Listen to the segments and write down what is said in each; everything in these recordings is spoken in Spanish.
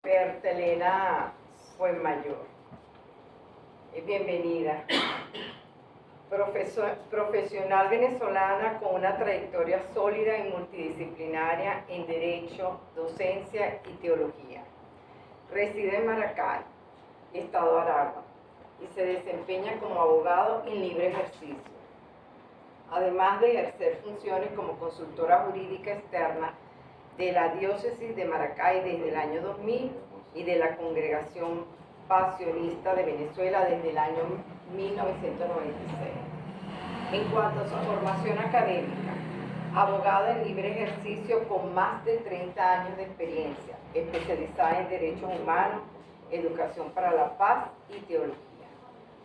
Bertelena Fuenmayor. Bienvenida. Profesional venezolana con una trayectoria sólida y multidisciplinaria en Derecho, Docencia y Teología. Reside en Maracay, Estado Aragua, y se desempeña como abogado en libre ejercicio. Además de ejercer funciones como consultora jurídica externa de la Diócesis de Maracay desde el año 2000 y de la Congregación Pasionista de Venezuela desde el año 1996. En cuanto a su formación académica, abogada en libre ejercicio con más de 30 años de experiencia, especializada en Derechos Humanos, Educación para la Paz y Teología.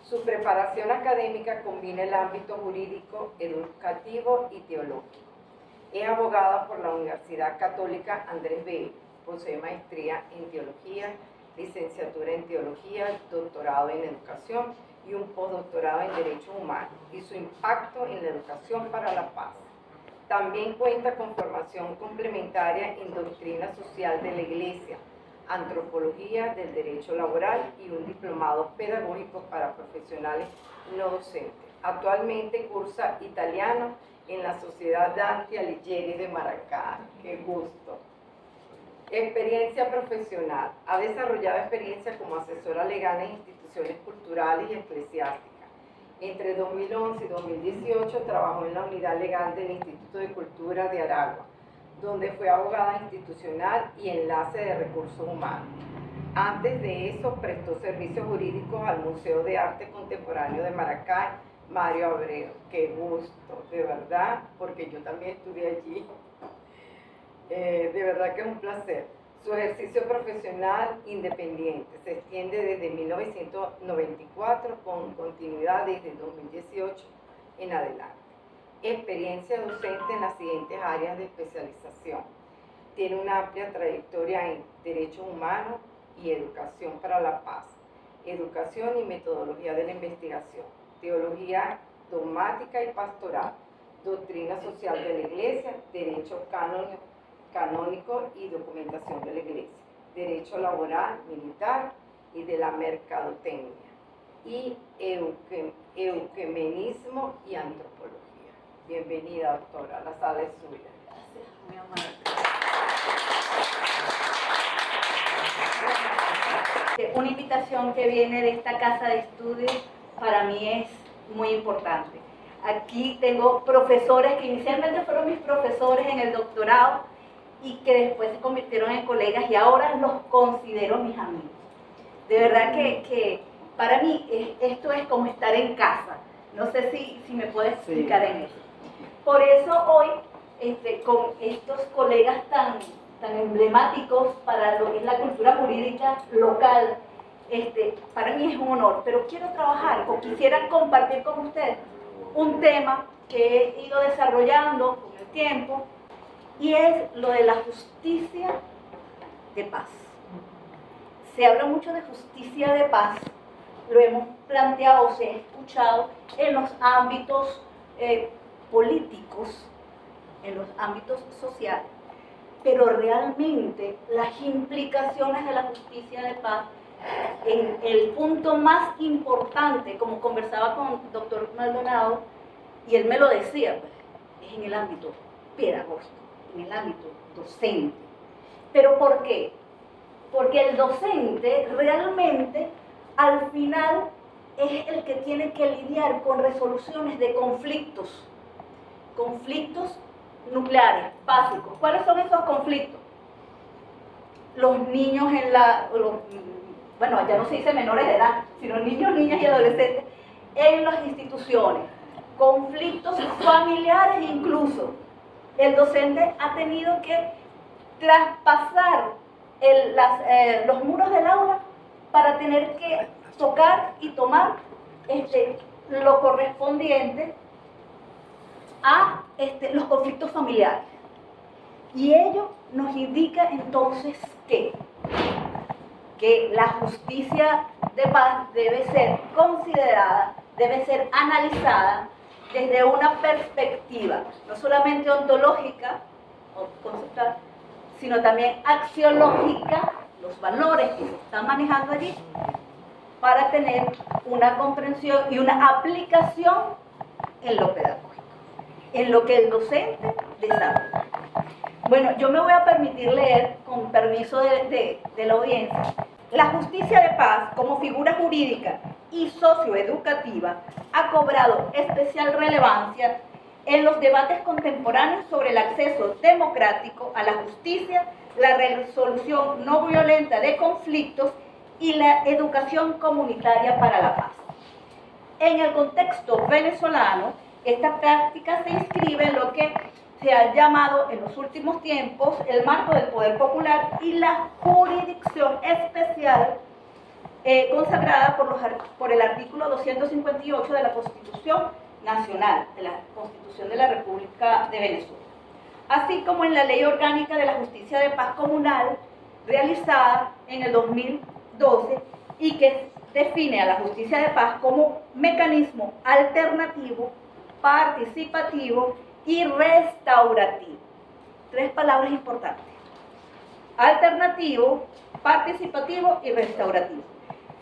Su preparación académica combina el ámbito jurídico, educativo y teológico. Es abogada por la Universidad Católica Andrés Bello, posee maestría en Teología, licenciatura en Teología, doctorado en Educación y un postdoctorado en Derechos Humanos, y su impacto en la educación para la paz. También cuenta con formación complementaria en Doctrina Social de la Iglesia, Antropología del Derecho Laboral y un diplomado pedagógico para profesionales no docentes. Actualmente cursa italiano en la Sociedad Dante Alighieri de Maracay. ¡Qué gusto! Experiencia profesional. Ha desarrollado experiencia como asesora legal en instituciones culturales y eclesiásticas. Entre 2011 y 2018 trabajó en la unidad legal del Instituto de Cultura de Aragua, donde fue abogada institucional y enlace de recursos humanos. Antes de eso prestó servicios jurídicos al Museo de Arte Contemporáneo de Maracay, Mario Abreu. ¡Qué gusto! De verdad, porque yo también estudié allí. De verdad que es un placer. Su ejercicio profesional independiente se extiende desde 1994 con continuidad desde 2018 en adelante. Experiencia docente en las siguientes áreas de especialización. Tiene una amplia trayectoria en Derechos Humanos y Educación para la Paz, Educación y Metodología de la Investigación, Teología Dogmática y Pastoral, Doctrina Social de la Iglesia, Derecho Canónico y Documentación de la Iglesia, Derecho Laboral, Militar y de la Mercadotecnia, y Ecumenismo y Antropología. Bienvenida, doctora, la sala es suya. Gracias, mi amada. Una invitación que viene de esta casa de estudios para mí es muy importante. Aquí tengo profesores que inicialmente fueron mis profesores en el doctorado y que después se convirtieron en colegas y ahora los considero mis amigos. De verdad que para mí esto es como estar en casa. No sé si me puedes explicar en eso. Por eso hoy, con estos colegas tan emblemáticos para lo que es la cultura jurídica local, para mí es un honor, pero quiero trabajar o quisiera compartir con ustedes un tema que he ido desarrollando con el tiempo y es lo de la justicia de paz. Se habla mucho de justicia de paz, lo hemos planteado, se ha escuchado en los ámbitos políticos, en los ámbitos sociales, pero realmente las implicaciones de la justicia de paz en el punto más importante, como conversaba con el doctor Maldonado, y él me lo decía, pues, es en el ámbito pedagógico, en el ámbito docente. ¿Pero por qué? Porque el docente realmente al final es el que tiene que lidiar con resoluciones de conflictos nucleares, básicos. ¿Cuáles son esos conflictos? Los niños ya no se dice menores de edad, sino niños, niñas y adolescentes en las instituciones, conflictos familiares incluso. El docente ha tenido que traspasar los muros del aula para tener que tocar y tomar lo correspondiente a los conflictos familiares. Y ello nos indica entonces que la justicia de paz debe ser considerada, debe ser analizada desde una perspectiva no solamente ontológica o conceptual, sino también axiológica los valores que se están manejando allí, para tener una comprensión y una aplicación en lo pedagógico, en lo que el docente desarrolla. Bueno, yo me voy a permitir leer, con permiso de la audiencia. La justicia de paz, como figura jurídica y socioeducativa, ha cobrado especial relevancia en los debates contemporáneos sobre el acceso democrático a la justicia, la resolución no violenta de conflictos y la educación comunitaria para la paz. En el contexto venezolano, esta práctica se inscribe en lo que se ha llamado en los últimos tiempos el marco del poder popular y la jurisdicción especial consagrada por el artículo 258 de la Constitución Nacional, de la Constitución de la República de Venezuela, así como en la Ley Orgánica de la Justicia de Paz Comunal, realizada en el 2012 y que define a la justicia de paz como mecanismo alternativo, participativo y restaurativo. Tres palabras importantes: alternativo, participativo y restaurativo.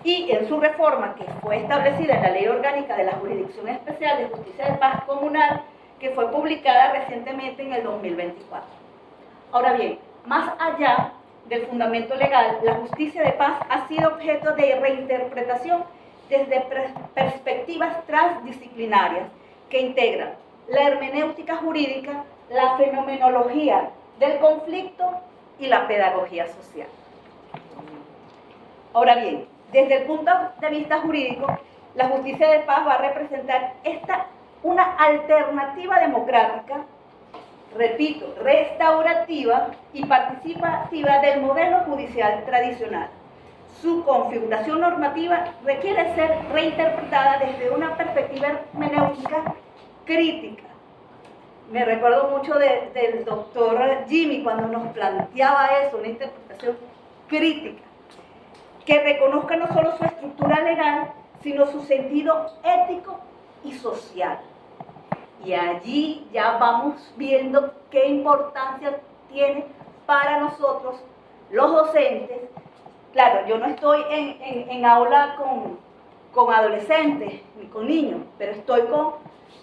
Y en su reforma, que fue establecida en la Ley Orgánica de la Jurisdicción Especial de Justicia de Paz Comunal, que fue publicada recientemente en el 2024. Ahora bien, más allá del fundamento legal, la justicia de paz ha sido objeto de reinterpretación desde perspectivas transdisciplinarias que integran la hermenéutica jurídica, la fenomenología del conflicto y la pedagogía social. Ahora bien, desde el punto de vista jurídico, la justicia de paz va a representar una alternativa democrática, repito, restaurativa y participativa del modelo judicial tradicional. Su configuración normativa requiere ser reinterpretada desde una perspectiva hermenéutica crítica. Me recuerdo mucho del doctor Jimmy cuando nos planteaba eso, una interpretación crítica, que reconozca no solo su estructura legal, sino su sentido ético y social. Y allí ya vamos viendo qué importancia tiene para nosotros, los docentes. Claro, yo no estoy en aula con adolescentes ni con niños, pero estoy con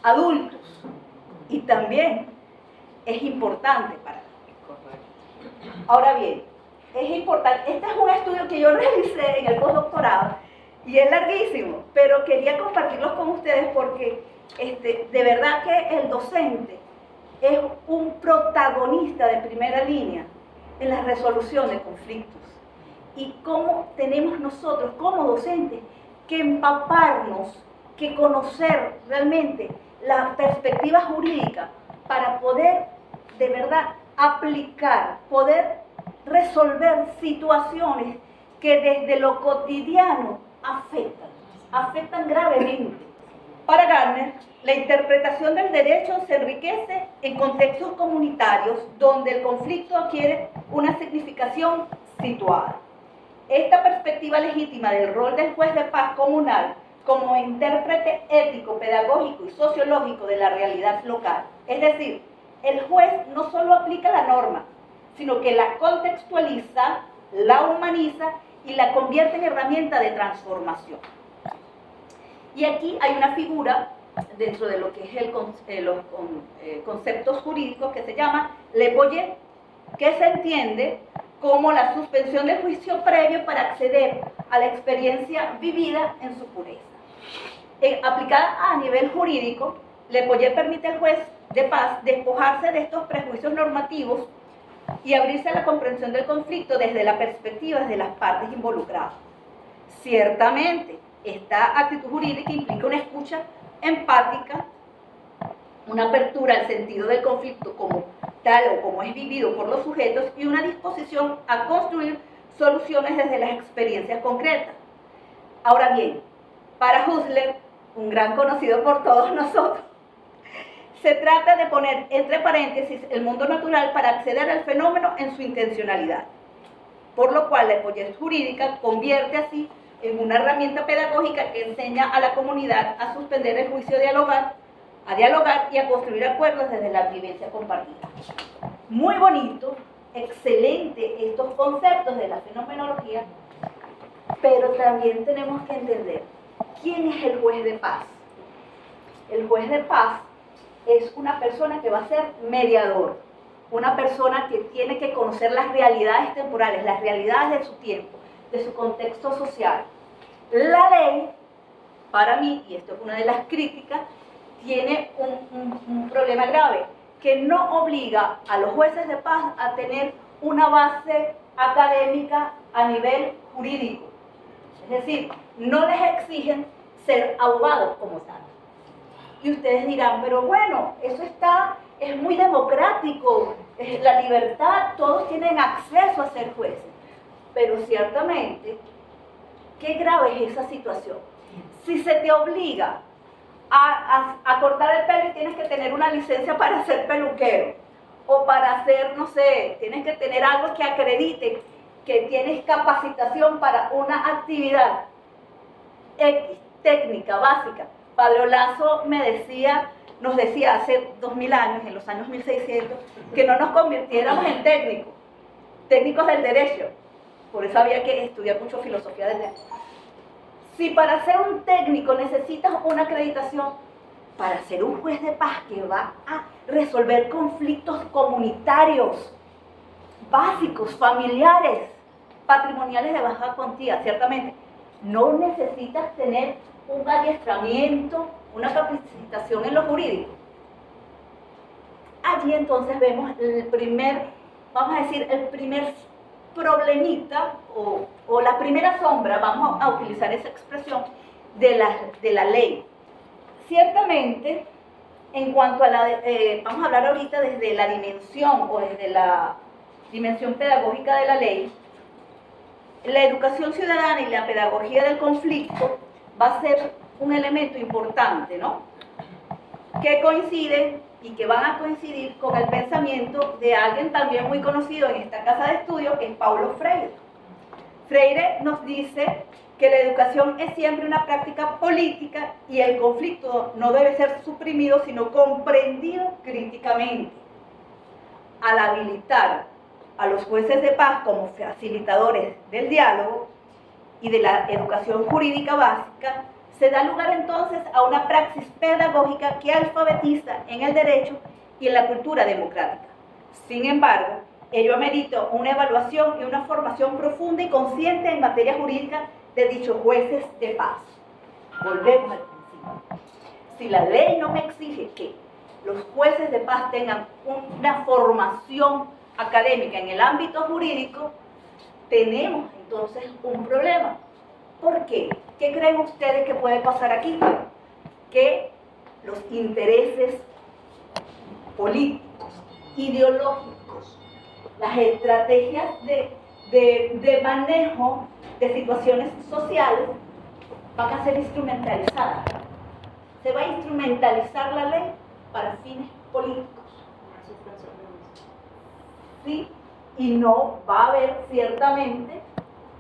adultos. Y también es importante para mí. Ahora bien, es importante. Este es un estudio que yo realicé en el postdoctorado y es larguísimo, pero quería compartirlos con ustedes porque de verdad que el docente es un protagonista de primera línea en la resolución de conflictos. Y cómo tenemos nosotros como docentes que empaparnos, que conocer realmente la perspectiva jurídica para poder de verdad aplicar, poder resolver situaciones que desde lo cotidiano afectan gravemente. Para Gardner, la interpretación del derecho se enriquece en contextos comunitarios donde el conflicto adquiere una significación situada. Esta perspectiva legítima del rol del juez de paz comunal como intérprete ético, pedagógico y sociológico de la realidad local. Es decir, el juez no solo aplica la norma, sino que la contextualiza, la humaniza y la convierte en herramienta de transformación. Y aquí hay una figura dentro de lo que es los conceptos jurídicos que se llama le boyer, que se entiende como la suspensión del juicio previo para acceder a la experiencia vivida en su pureza. Aplicada a nivel jurídico, le boyer permite al juez de paz despojarse de estos prejuicios normativos y abrirse a la comprensión del conflicto desde la perspectiva de las partes involucradas. Ciertamente, esta actitud jurídica implica una escucha empática, una apertura al sentido del conflicto como tal o como es vivido por los sujetos y una disposición a construir soluciones desde las experiencias concretas. Ahora bien, para Husserl, un gran conocido por todos nosotros, se trata de poner entre paréntesis el mundo natural para acceder al fenómeno en su intencionalidad, por lo cual la hipótesis jurídica convierte así en una herramienta pedagógica que enseña a la comunidad a suspender el juicio, a dialogar y a construir acuerdos desde la vivencia compartida. Muy bonito, excelente estos conceptos de la fenomenología, pero también tenemos que entender quién es el juez de paz. El juez de paz es una persona que va a ser mediador, una persona que tiene que conocer las realidades temporales, las realidades de su tiempo, de su contexto social. La ley, para mí, y esto es una de las críticas, tiene un problema grave, que no obliga a los jueces de paz a tener una base académica a nivel jurídico. Es decir, no les exigen ser abogados como tal. Y ustedes dirán, pero bueno, eso es muy democrático, es la libertad, todos tienen acceso a ser jueces. Pero ciertamente, qué grave es esa situación. Si se te obliga a cortar el pelo y tienes que tener una licencia para ser peluquero, o para hacer, no sé, tienes que tener algo que acredite que tienes capacitación para una actividad X, técnica, básica. Padre Olazo nos decía hace 2000 años, en los años 1600, que no nos convirtiéramos en técnicos del derecho. Por eso había que estudiar mucho filosofía del derecho. Si para ser un técnico necesitas una acreditación, para ser un juez de paz que va a resolver conflictos comunitarios, básicos, familiares, patrimoniales de baja cuantía, ciertamente, no necesitas tener un adiestramiento, una capacitación en lo jurídico. Allí entonces vemos el primer problemita o la primera sombra, vamos a utilizar esa expresión, de la ley. Ciertamente, en cuanto a vamos a hablar ahorita desde la dimensión o desde la dimensión pedagógica de la ley, la educación ciudadana y la pedagogía del conflicto va a ser un elemento importante, ¿no? Que coinciden y que van a coincidir con el pensamiento de alguien también muy conocido en esta casa de estudio, que es Paulo Freire. Freire nos dice que la educación es siempre una práctica política y el conflicto no debe ser suprimido, sino comprendido críticamente. Al habilitar a los jueces de paz como facilitadores del diálogo y de la educación jurídica básica, se da lugar entonces a una praxis pedagógica que alfabetiza en el derecho y en la cultura democrática. Sin embargo, ello amerita una evaluación y una formación profunda y consciente en materia jurídica de dichos jueces de paz. Volvemos al principio. Si la ley no me exige que los jueces de paz tengan una formación académica en el ámbito jurídico, tenemos entonces un problema. ¿Por qué? ¿Qué creen ustedes que puede pasar aquí? Que los intereses políticos, ideológicos, las estrategias de manejo de situaciones sociales van a ser instrumentalizadas. Se va a instrumentalizar la ley para fines políticos. ¿Sí? Y no va a haber ciertamente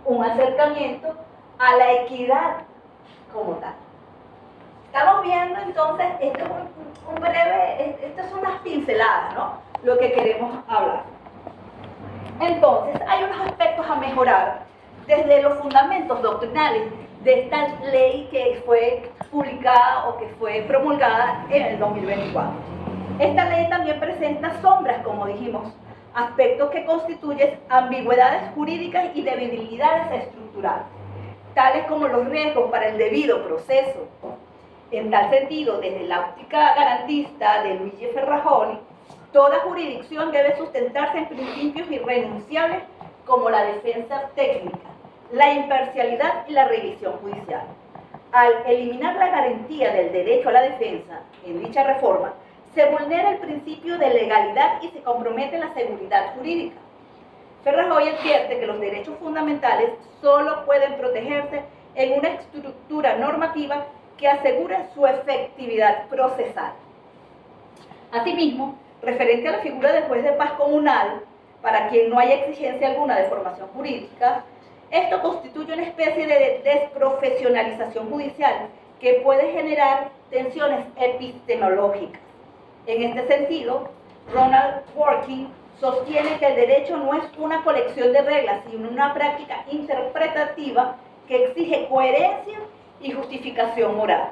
un acercamiento a la equidad como tal. Estamos viendo entonces, esto es unas pinceladas, ¿no? Lo que queremos hablar. Entonces, hay unos aspectos a mejorar desde los fundamentos doctrinales de esta ley que fue publicada o que fue promulgada en el 2024. Esta ley también presenta sombras, como dijimos, aspectos que constituyen ambigüedades jurídicas y debilidades estructurales, tales como los riesgos para el debido proceso. En tal sentido, desde la óptica garantista de Luigi Ferrajoli, toda jurisdicción debe sustentarse en principios irrenunciables como la defensa técnica, la imparcialidad y la revisión judicial. Al eliminar la garantía del derecho a la defensa en dicha reforma, se vulnera el principio de legalidad y se compromete la seguridad jurídica. Ferrajoli advierte que los derechos fundamentales solo pueden protegerse en una estructura normativa que asegure su efectividad procesal. Asimismo, referente a la figura del juez de paz comunal, para quien no hay exigencia alguna de formación jurídica, esto constituye una especie de desprofesionalización judicial que puede generar tensiones epistemológicas. En este sentido, Ronald Dworkin sostiene que el derecho no es una colección de reglas, sino una práctica interpretativa que exige coherencia y justificación moral.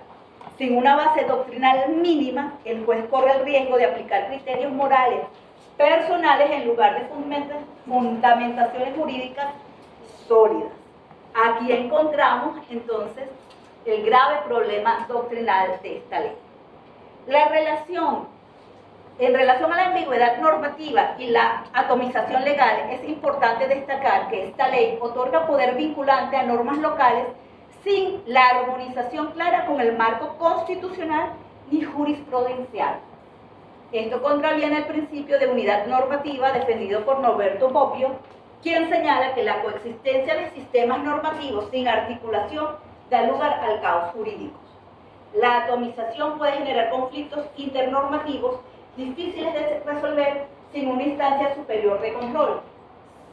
Sin una base doctrinal mínima, el juez corre el riesgo de aplicar criterios morales personales en lugar de fundamentaciones jurídicas sólidas. Aquí encontramos entonces el grave problema doctrinal de esta ley. En relación a la ambigüedad normativa y la atomización legal, es importante destacar que esta ley otorga poder vinculante a normas locales sin la armonización clara con el marco constitucional ni jurisprudencial. Esto contraviene el principio de unidad normativa defendido por Norberto Bobbio, quien señala que la coexistencia de sistemas normativos sin articulación da lugar al caos jurídico. La atomización puede generar conflictos internormativos difíciles de resolver sin una instancia superior de control.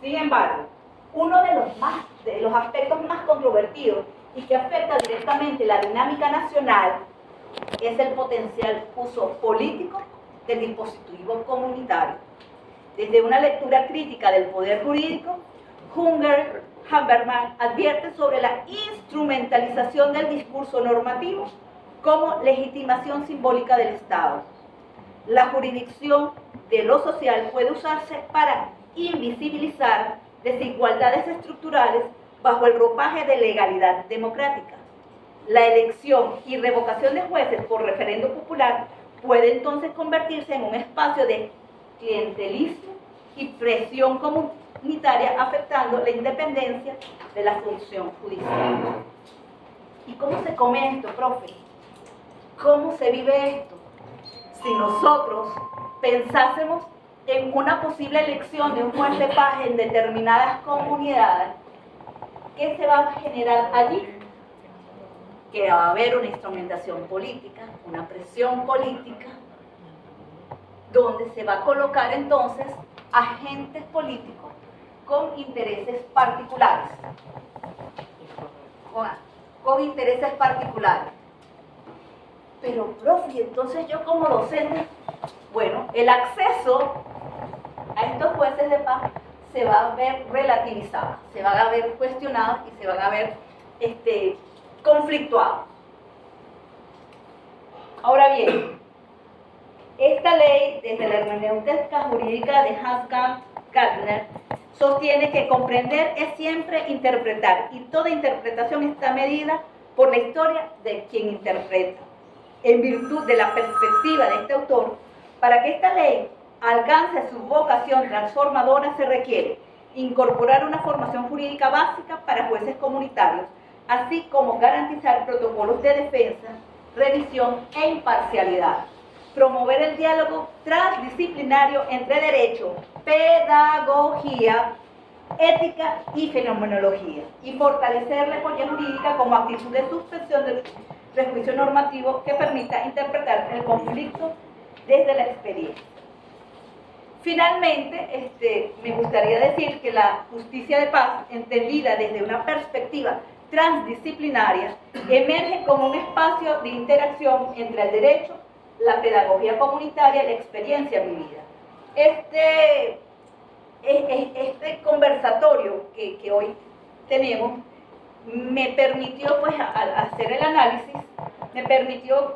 Sin embargo, uno de los aspectos más controvertidos y que afecta directamente la dinámica nacional es el potencial uso político del dispositivo comunitario. Desde una lectura crítica del poder jurídico, Habermas advierte sobre la instrumentalización del discurso normativo como legitimación simbólica del Estado. La jurisdicción de lo social puede usarse para invisibilizar desigualdades estructurales bajo el ropaje de legalidad democrática. La elección y revocación de jueces por referendo popular puede entonces convertirse en un espacio de clientelismo y presión comunitaria, afectando la independencia de la función judicial. ¿Y cómo se come esto, profe? ¿Cómo se vive esto? Si nosotros pensásemos en una posible elección de un juez de paz en determinadas comunidades, ¿qué se va a generar allí? Que va a haber una instrumentación política, una presión política, donde se va a colocar entonces agentes políticos con intereses particulares. Con intereses particulares. Pero, profe, entonces yo como docente, bueno, el acceso a estos jueces de paz se va a ver relativizado, se van a ver cuestionados y se van a ver conflictuados. Ahora bien, esta ley, desde la hermenéutica jurídica de Hans Gardner, sostiene que comprender es siempre interpretar, y toda interpretación está medida por la historia de quien interpreta. En virtud de la perspectiva de este autor, para que esta ley alcance su vocación transformadora se requiere incorporar una formación jurídica básica para jueces comunitarios, así como garantizar protocolos de defensa, revisión e imparcialidad, promover el diálogo transdisciplinario entre derecho, pedagogía, ética y fenomenología, y fortalecer la economía jurídica como actitud de suspensión del prejuicio normativo que permita interpretar el conflicto desde la experiencia. Finalmente, me gustaría decir que la justicia de paz, entendida desde una perspectiva transdisciplinaria, emerge como un espacio de interacción entre el derecho, la pedagogía comunitaria y la experiencia vivida. Este conversatorio que hoy tenemos me permitió, pues, al hacer el análisis, me permitió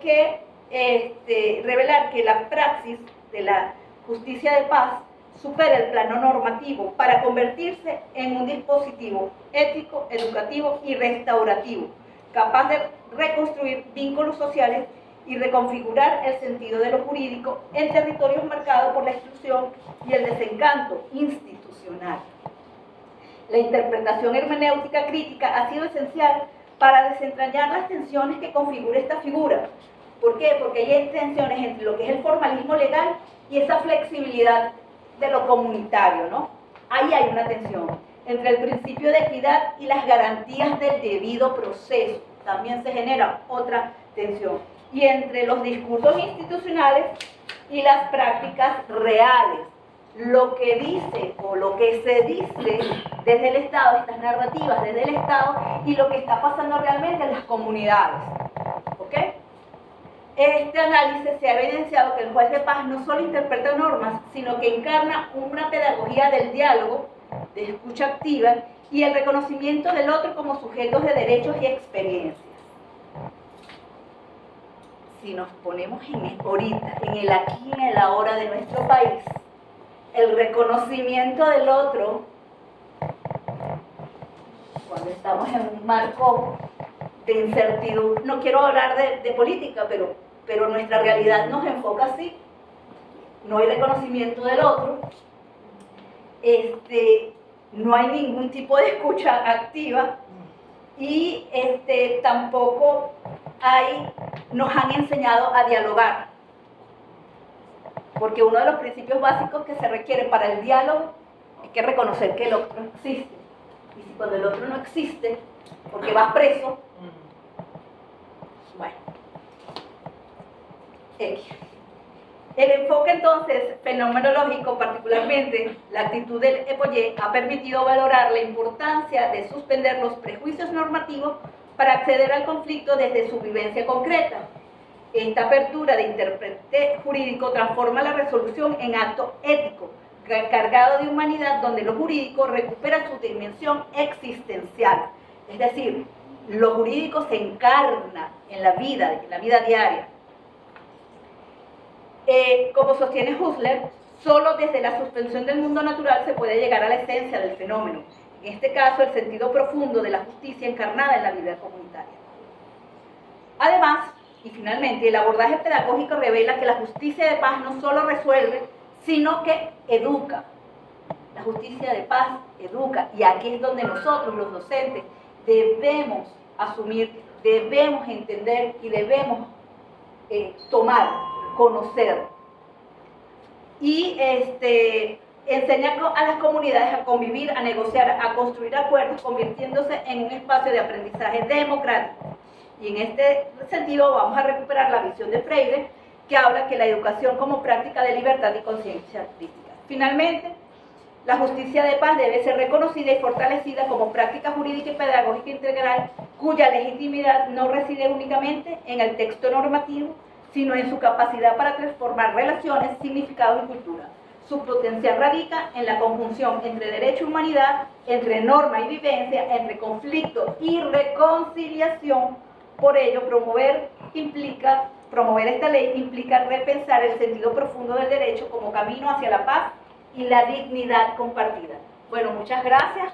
revelar que la praxis de la justicia de paz supera el plano normativo para convertirse en un dispositivo ético, educativo y restaurativo, capaz de reconstruir vínculos sociales y reconfigurar el sentido de lo jurídico en territorios marcados por la exclusión y el desencanto institucional. La interpretación hermenéutica crítica ha sido esencial para desentrañar las tensiones que configura esta figura. ¿Por qué? Porque hay tensiones entre lo que es el formalismo legal y esa flexibilidad de lo comunitario, ¿no? Ahí hay una tensión entre el principio de equidad y las garantías del debido proceso. También se genera otra tensión. Y entre los discursos institucionales y las prácticas reales. Lo que dice o lo que se dice desde el Estado, estas narrativas desde el Estado y lo que está pasando realmente en las comunidades. ¿Ok? este análisis se ha evidenciado que el juez de paz no solo interpreta normas, sino que encarna una pedagogía del diálogo, de escucha activa y el reconocimiento del otro como sujetos de derechos y experiencias. Si nos ponemos ahorita, en el aquí y en el ahora de nuestro país, el reconocimiento del otro, cuando estamos en un marco de incertidumbre, no quiero hablar de política, pero nuestra realidad nos enfoca así, no hay reconocimiento del otro, no hay ningún tipo de escucha activa y tampoco nos han enseñado a dialogar, porque uno de los principios básicos que se requiere para el diálogo es que reconocer que el otro existe, y si cuando el otro no existe, porque vas preso, bueno, el enfoque entonces fenomenológico, particularmente la actitud del Epoué, ha permitido valorar la importancia de suspender los prejuicios normativos para acceder al conflicto desde su vivencia concreta. Esta apertura de intérprete jurídico transforma la resolución en acto ético, cargado de humanidad, donde lo jurídico recupera su dimensión existencial. Es decir, lo jurídico se encarna en la vida diaria. Como sostiene Husserl, solo desde la suspensión del mundo natural se puede llegar a la esencia del fenómeno, en este caso el sentido profundo de la justicia encarnada en la vida comunitaria. Además, y finalmente, el abordaje pedagógico revela que la justicia de paz no solo resuelve, sino que educa. La justicia de paz educa, y aquí es donde nosotros, los docentes, debemos asumir, debemos entender y debemos tomar, conocer. Y enseñar a las comunidades a convivir, a negociar, a construir acuerdos, convirtiéndose en un espacio de aprendizaje democrático. Y en este sentido vamos a recuperar la visión de Freire, que habla que la educación como práctica de libertad y conciencia crítica. Finalmente, la justicia de paz debe ser reconocida y fortalecida como práctica jurídica y pedagógica integral, cuya legitimidad no reside únicamente en el texto normativo, sino en su capacidad para transformar relaciones, significados y cultura. Su potencial radica en la conjunción entre derecho y humanidad, entre norma y vivencia, entre conflicto y reconciliación. Por ello, promover esta ley implica repensar el sentido profundo del derecho como camino hacia la paz y la dignidad compartida. Bueno, muchas gracias.